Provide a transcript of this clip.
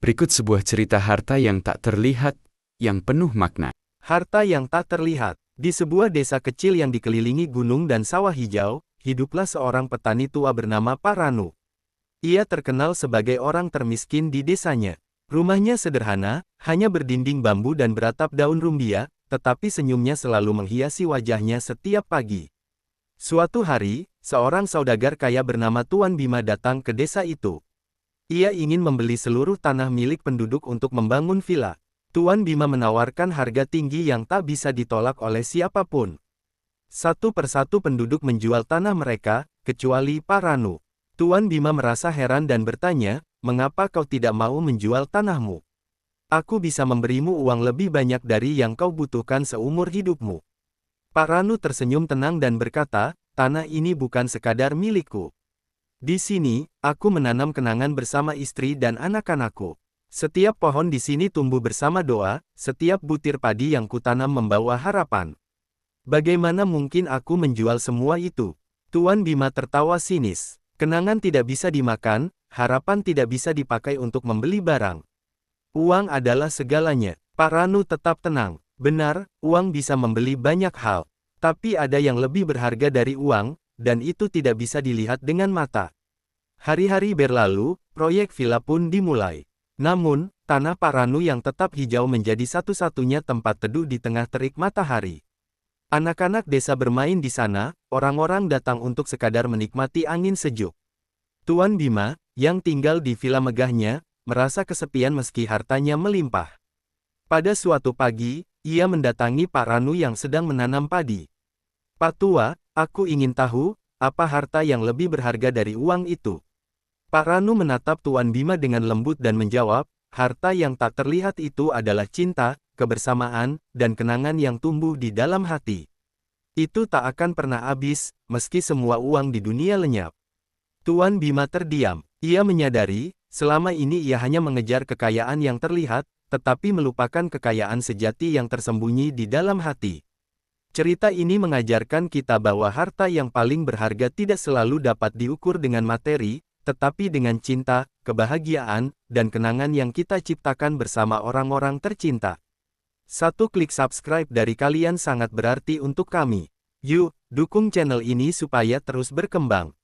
Berikut sebuah cerita harta yang tak terlihat, yang penuh makna. Harta yang tak terlihat. Di sebuah desa kecil yang dikelilingi gunung dan sawah hijau, hiduplah seorang petani tua bernama Paranu. Ia terkenal sebagai orang termiskin di desanya. Rumahnya sederhana, hanya berdinding bambu dan beratap daun rumbia, tetapi senyumnya selalu menghiasi wajahnya setiap pagi. Suatu hari, seorang saudagar kaya bernama Tuan Bima datang ke desa itu. Ia ingin membeli seluruh tanah milik penduduk untuk membangun villa. Tuan Bima menawarkan harga tinggi yang tak bisa ditolak oleh siapapun. Satu persatu penduduk menjual tanah mereka, kecuali Paranu. Tuan Bima merasa heran dan bertanya, "Mengapa kau tidak mau menjual tanahmu? Aku bisa memberimu uang lebih banyak dari yang kau butuhkan seumur hidupmu." Paranu tersenyum tenang dan berkata, "Tanah ini bukan sekadar milikku. Di sini, aku menanam kenangan bersama istri dan anak-anakku. Setiap pohon di sini tumbuh bersama doa, setiap butir padi yang kutanam membawa harapan. Bagaimana mungkin aku menjual semua itu?" Tuan Bima tertawa sinis. "Kenangan tidak bisa dimakan, harapan tidak bisa dipakai untuk membeli barang. Uang adalah segalanya." Paranu tetap tenang. Benar, uang bisa membeli banyak hal. Tapi ada yang lebih berharga dari uang, dan itu tidak bisa dilihat dengan mata. Hari-hari berlalu, proyek villa pun dimulai. Namun, tanah Paranu yang tetap hijau menjadi satu-satunya tempat teduh di tengah terik matahari. Anak-anak desa bermain di sana, orang-orang datang untuk sekadar menikmati angin sejuk. Tuan Bima, yang tinggal di villa megahnya, merasa kesepian meski hartanya melimpah. Pada suatu pagi, ia mendatangi Paranu yang sedang menanam padi. "Pak Tua, aku ingin tahu, apa harta yang lebih berharga dari uang itu?" Paranu menatap Tuan Bima dengan lembut dan menjawab, "Harta yang tak terlihat itu adalah cinta, kebersamaan, dan kenangan yang tumbuh di dalam hati. Itu tak akan pernah habis, meski semua uang di dunia lenyap." Tuan Bima terdiam. Ia menyadari, selama ini ia hanya mengejar kekayaan yang terlihat, tetapi melupakan kekayaan sejati yang tersembunyi di dalam hati. Cerita ini mengajarkan kita bahwa harta yang paling berharga tidak selalu dapat diukur dengan materi, tetapi dengan cinta, kebahagiaan, dan kenangan yang kita ciptakan bersama orang-orang tercinta. Satu klik subscribe dari kalian sangat berarti untuk kami. Yuk, dukung channel ini supaya terus berkembang.